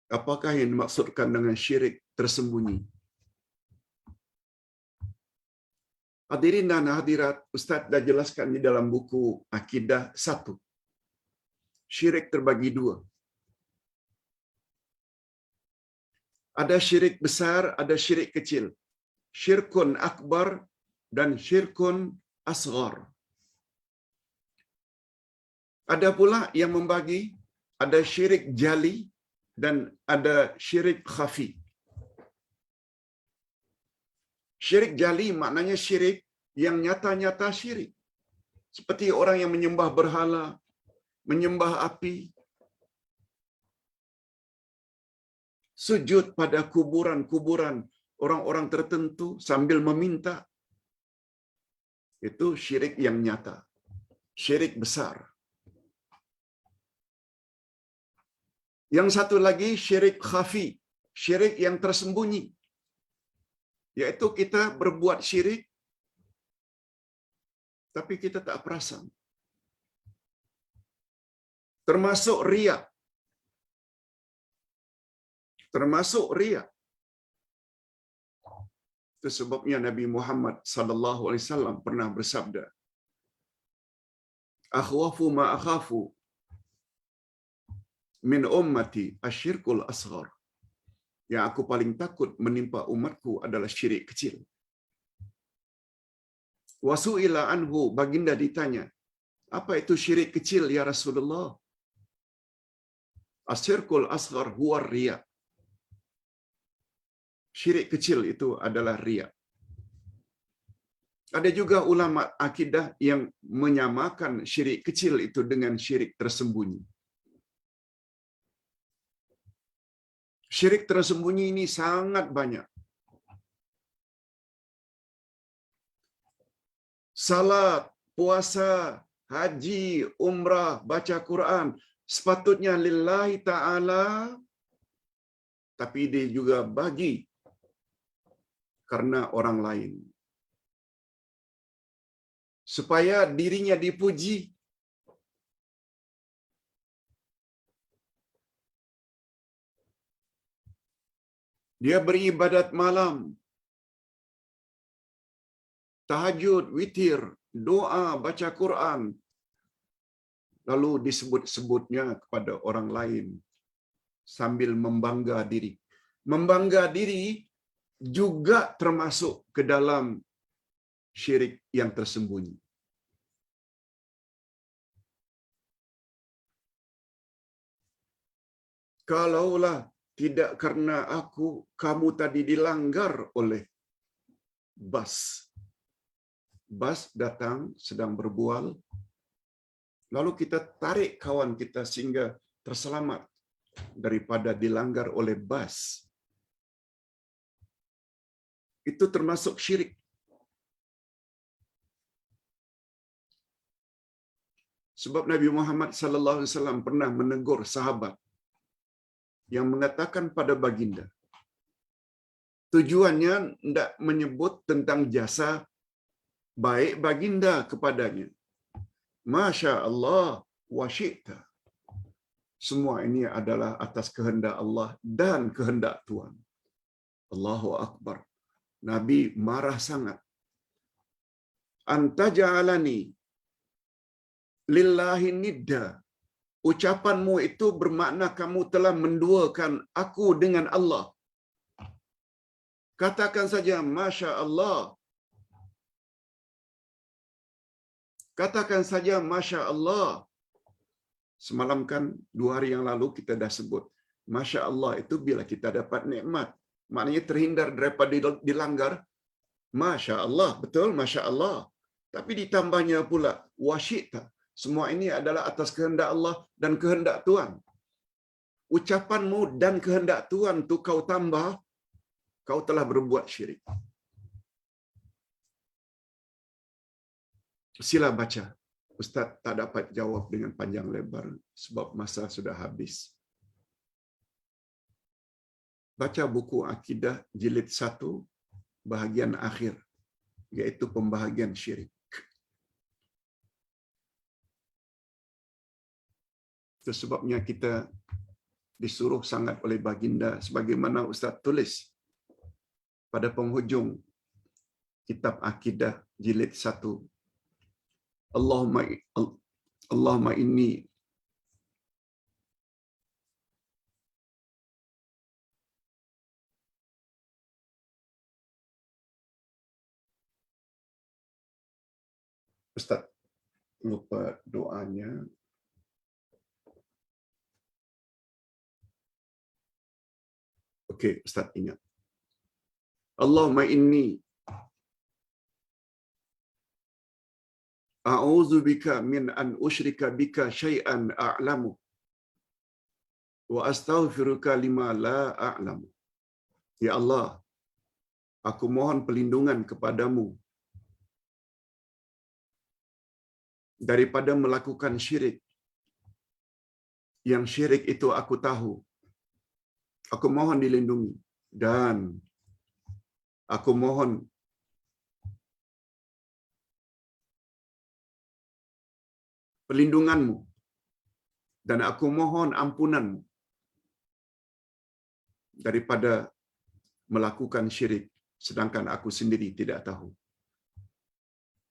Apakah yang dimaksudkan dengan syirik tersembunyi? Hadirin dan hadirat, Ustaz dah jelaskan di dalam buku Akidah 1. Syirik terbagi 2. Ada syirik besar, ada syirik kecil. Syirkun akbar dan syirkun asghar. Ada pula yang membagi, ada syirik jali dan ada syirik khafi. Syirik jali maknanya syirik yang nyata-nyata syirik. Seperti orang yang menyembah berhala, menyembah api, sujud pada kuburan-kuburan orang-orang tertentu sambil meminta. Itu syirik yang nyata, syirik besar. Yang satu lagi syirik khafi, syirik yang tersembunyi. Yaitu kita berbuat syirik, tapi kita tak perasan. Termasuk riya. Termasuk riya. Itu sebabnya Nabi Muhammad sallallahu alaihi wasallam pernah bersabda, "Akhwafu ma akhafu min ummati asyirkul asghar." Yang aku paling takut menimpa umatku adalah syirik kecil. Wasu'ila anhu, baginda ditanya, apa itu syirik kecil ya Rasulullah? Asyirkul asghar huwa riya. Syirik kecil itu adalah riya. Ada juga ulama akidah yang menyamakan syirik kecil itu dengan syirik tersembunyi. Syirik tersembunyi ini sangat banyak. Salat, puasa, haji, umrah, baca Quran, sepatutnya lillahi ta'ala, tapi dia juga bagi karena orang lain. Supaya dirinya dipuji. Dia beribadat malam, tahajud, witir, doa, baca Quran, lalu disebut-sebutnya kepada orang lain sambil membangga diri. Membangga diri juga termasuk ke dalam syirik yang tersembunyi. Kalaulah tidak karena aku, kamu tadi dilanggar oleh bas. Bas datang sedang berbual, lalu kita tarik kawan kita sehingga terselamat daripada dilanggar oleh bas. Itu termasuk syirik. Sebab Nabi Muhammad sallallahu alaihi wasallam pernah menegur sahabat yang mengatakan pada baginda, tujuannya tidak menyebut tentang jasa baik baginda kepadanya. Masya Allah wa syi'ta. Semua ini adalah atas kehendak Allah dan kehendak Tuhan. Allahu Akbar. Nabi marah sangat. Anta ja'alani lillahi nidda. Ucapanmu itu bermakna kamu telah menduakan aku dengan Allah. Katakan saja Masya Allah. Katakan saja Masya Allah. Semalam kan 2 hari yang lalu kita dah sebut. Masya Allah itu bila kita dapat nikmat. Maknanya terhindar daripada dilanggar. Masya Allah. Betul, Masya Allah. Tapi ditambahnya pula wasyita. Semua ini adalah atas kehendak Allah dan kehendak Tuhan. Ucapanmu dan kehendak Tuhan tu kau tambah, kau telah berbuat syirik. Sila baca. Ustaz tak dapat jawab dengan panjang lebar sebab masa sudah habis. Baca buku Akidah jilid 1 bahagian akhir, iaitu pembahagian syirik. Itu sebabnya kita disuruh sangat oleh baginda sebagaimana Ustaz tulis pada penghujung kitab Akidah jilid 1. Allahumma Allahumma inni Ustaz lupa doanya. Okey, Ustaz ingat. Allahumma inni a'udzu bika min an usyrika bika syai'an a'lamu wa astaghfiruka lima la a'lamu. Ya Allah, aku mohon perlindungan kepadamu daripada melakukan syirik. Yang syirik itu aku tahu. Aku mohon dilindungi dan aku mohon perlindunganmu dan aku mohon ampunanmu daripada melakukan syirik sedangkan aku sendiri tidak tahu.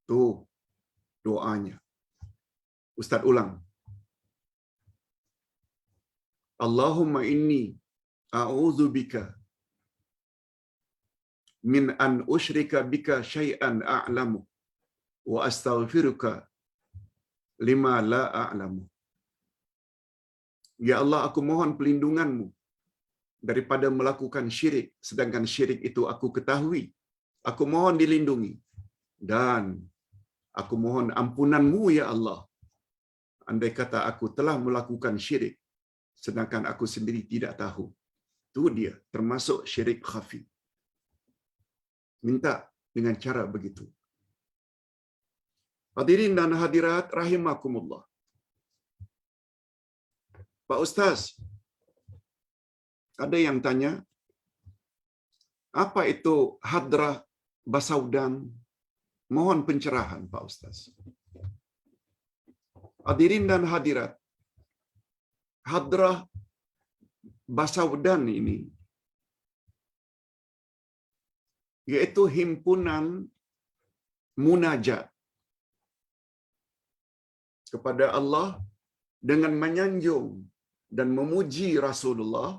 Itu doanya. Ustaz ulang. Allahumma inni a'udzu bika min an usyrika bika syai'an a'lamu wa astaghfiruka lima la a'lamu. Ya Allah, aku mohon perlindunganmu daripada melakukan syirik sedangkan syirik itu aku ketahui. Aku mohon dilindungi dan aku mohon ampunanmu ya Allah. Andai kata aku telah melakukan syirik sedangkan aku sendiri tidak tahu. Itu dia termasuk syirik khafi. Minta dengan cara begitu. Hadirin dan hadirat rahimakumullah. Pak Ustaz, ada yang tanya, apa itu hadrah basaudan? Mohon pencerahan Pak Ustaz. Hadirin dan hadirat, hadrah basaudan ini yaitu himpunan munajat kepada Allah dengan menyanjung dan memuji Rasulullah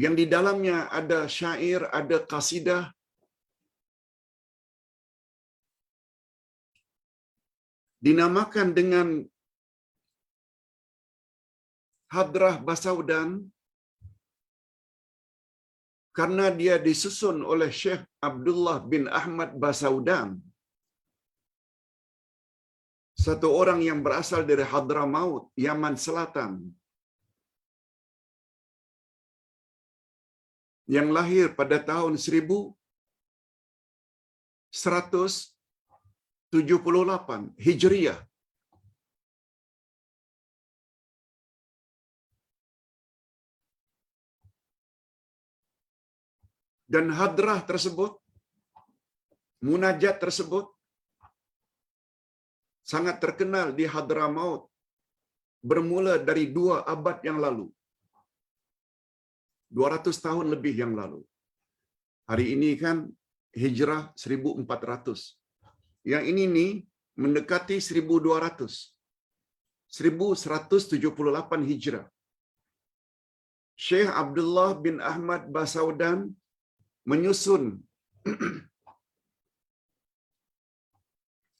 yang di dalamnya ada syair, ada qasidah, dinamakan dengan hadrah basaudan karena dia disusun oleh Syekh Abdullah bin Ahmad Basaudan, satu orang yang berasal dari Hadramaut, Yaman Selatan, yang lahir pada tahun 1178 Hijriah. Dan hadrah tersebut, munajat tersebut sangat terkenal di Hadramaut bermula dari 2 abad yang lalu. 200 tahun lebih yang lalu. Hari ini kan hijrah 1400. Yang ini nih mendekati 1200. 1178 hijrah. Syekh Abdullah bin Ahmad Basaudan menyusun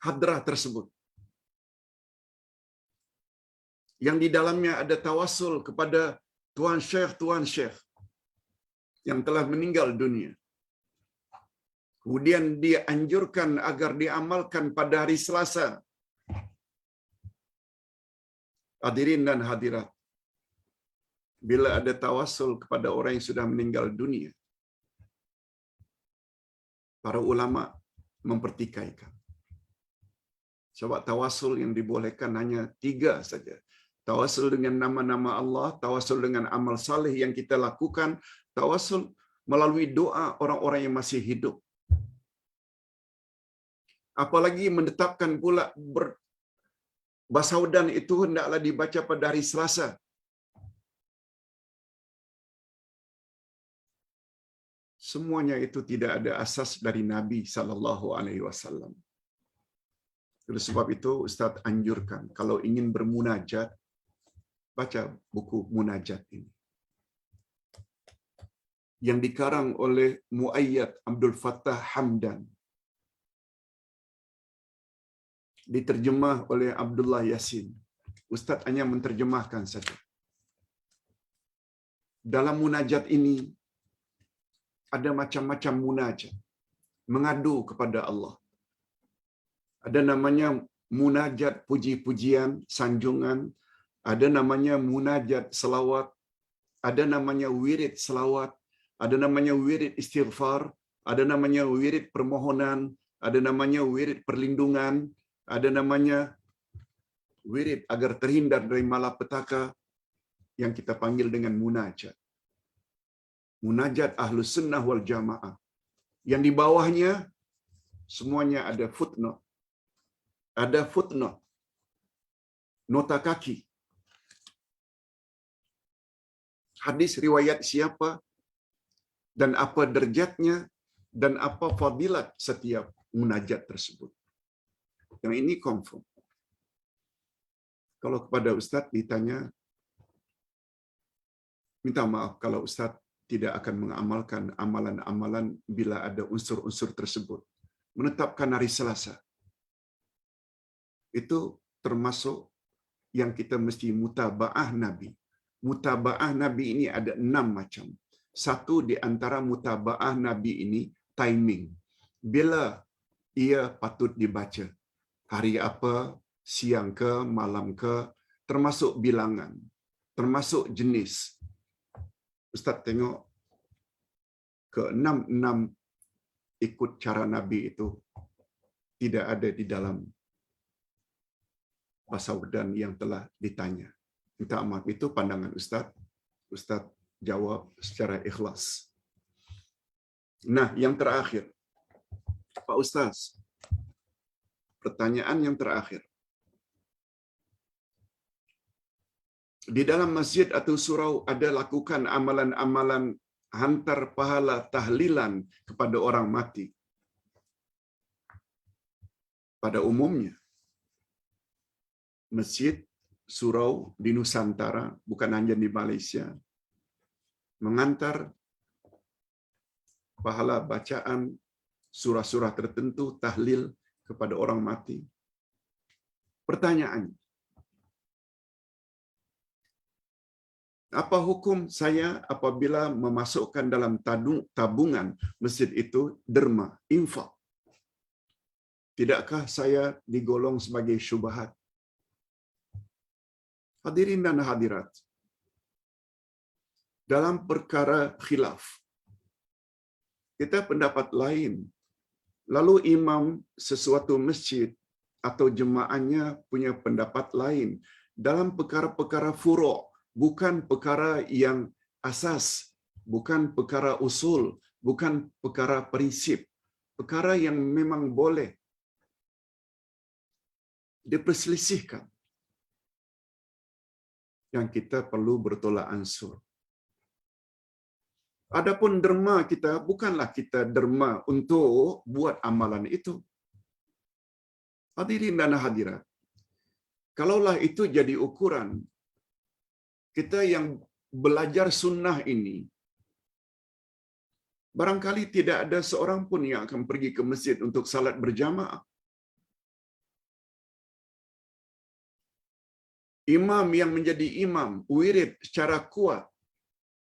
hadrah tersebut. Yang di dalamnya ada tawassul kepada tuan syekh yang telah meninggal dunia. Kemudian dianjurkan agar diamalkan pada hari Selasa. Hadirin dan hadirat, bila ada tawassul kepada orang yang sudah meninggal dunia, para ulama mempertikaikan. Sebab tawassul yang dibolehkan hanya 3 saja. Tawassul dengan nama-nama Allah, tawassul dengan amal saleh yang kita lakukan, tawassul melalui doa orang-orang yang masih hidup. Apalagi menetapkan pula basaudan itu hendaklah dibaca pada hari Selasa. semuanya itu tidak ada asas dari Nabi sallallahu alaihi wasallam. Oleh sebab itu Ustaz anjurkan kalau ingin bermunajat, baca buku munajat ini yang dikarang oleh Muayyad Abdul Fattah Hamdan, diterjemah oleh Abdullah Yasin. Ustaz hanya menterjemahkan saja. Dalam munajat ini ada macam-macam munajat, mengadu kepada Allah. Ada namanya munajat puji-pujian, sanjungan, ada namanya munajat selawat, ada namanya wirid selawat, ada namanya wirid istighfar, ada namanya wirid permohonan, ada namanya wirid perlindungan, ada namanya wirid agar terhindar dari malapetaka yang kita panggil dengan munajat. Munajat Ahlus Sunnah wal Jamaah. Yang di bawahnya semuanya ada footnote. Ada footnote. Nota kaki. Hadis riwayat siapa dan apa derajatnya dan apa fadilat setiap munajat tersebut. Yang ini confirm. Kalau kepada Ustaz ditanya, minta maaf kalau Ustaz tidak akan mengamalkan amalan-amalan bila ada unsur-unsur tersebut. Menetapkan hari Selasa. Itu termasuk yang kita mesti mutaba'ah Nabi. Mutaba'ah Nabi ini ada 6 macam. Satu di antara mutaba'ah Nabi ini, timing. Bila ia patut dibaca. Hari apa, siang ke, malam ke, termasuk bilangan, termasuk jenis. Ustaz tengok ke-6 ikut cara Nabi itu tidak ada di dalam pasaudan yang telah ditanya. Minta maaf, itu pandangan Ustaz. Ustaz jawab secara ikhlas. Nah, yang terakhir. Pak Ustaz, pertanyaan yang terakhir. Di dalam masjid atau surau ada lakukan amalan-amalan hantar pahala tahlilan kepada orang mati. Pada umumnya, masjid, surau di Nusantara, bukan hanya di Malaysia, mengantar pahala bacaan surah-surah tertentu tahlil kepada orang mati. Pertanyaan, apa hukum saya apabila memasukkan dalam tabungan masjid itu derma, infak? Tidakkah saya digolong sebagai syubhat? Hadirin dan hadirat, dalam perkara khilaf, kita pendapat lain. Lalu imam sesuatu masjid atau jemaahnya punya pendapat lain dalam perkara-perkara furu', bukan perkara yang asas, bukan perkara usul, bukan perkara prinsip, perkara yang memang boleh diperselisihkan. Yang kita perlu bertolak ansur. Adapun derma kita, bukanlah kita derma untuk buat amalan itu. Hadirin dan hadirat, kalaulah itu jadi ukuran, kita yang belajar sunnah ini, barangkali tidak ada seorang pun yang akan pergi ke masjid untuk salat berjamaah. Imam yang menjadi imam, wirid secara kuat,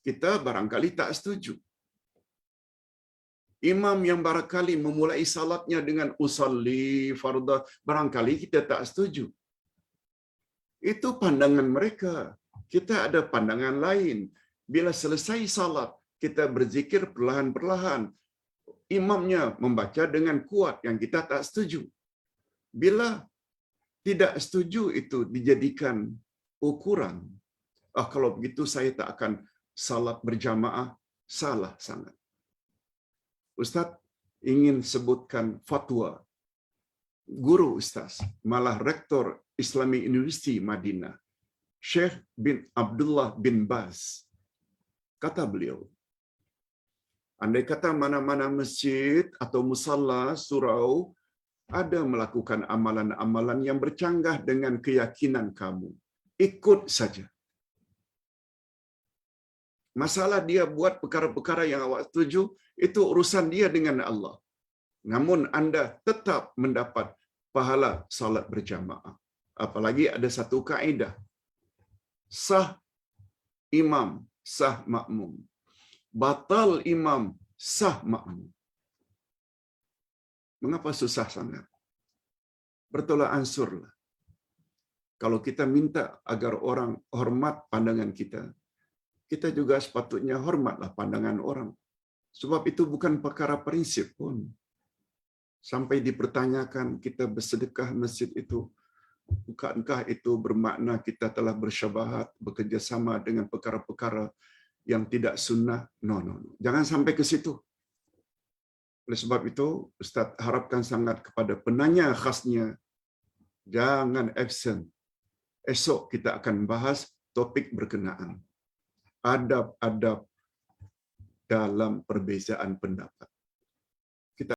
kita barangkali tak setuju. Imam yang barangkali memulai salatnya dengan usalli farda, barangkali kita tak setuju. Itu pandangan mereka. Kita ada pandangan lain. Bila selesai salat, kita berzikir perlahan-perlahan. Imamnya membaca dengan kuat yang kita tak setuju. Bila tidak setuju itu dijadikan ukuran. Kalau begitu saya tak akan salat berjamaah, salah sangat. Ustaz ingin sebutkan fatwa guru Ustaz, malah Rektor Islamic University Madinah, Syekh bin Abdullah bin Baz. Kata beliau, Andai kata mana-mana masjid atau musalla, surau, ada melakukan amalan-amalan yang bercanggah dengan keyakinan kamu, ikut saja. Masalah dia buat perkara-perkara yang awak setuju, itu urusan dia dengan Allah. Namun anda tetap mendapat pahala salat berjamaah. Apalagi ada satu kaedah. Sah imam, sah makmum. Batal imam, sah makmum. Mengapa susah sangat? Bertolak ansurlah. Kalau kita minta agar orang hormat pandangan kita, kita juga sepatutnya hormatlah pandangan orang. Sebab itu bukan perkara prinsip pun. Sampai dipertanyakan kita bersedekah masjid itu, bukankah itu bermakna kita telah bersyabahat, bekerjasama dengan perkara-perkara yang tidak sunnah? No. Jangan sampai ke situ. Oleh sebab itu, Ustaz harapkan sangat kepada penanya khasnya, jangan absent. Esok kita akan bahas topik berkenaan adab-adab dalam perbezaan pendapat.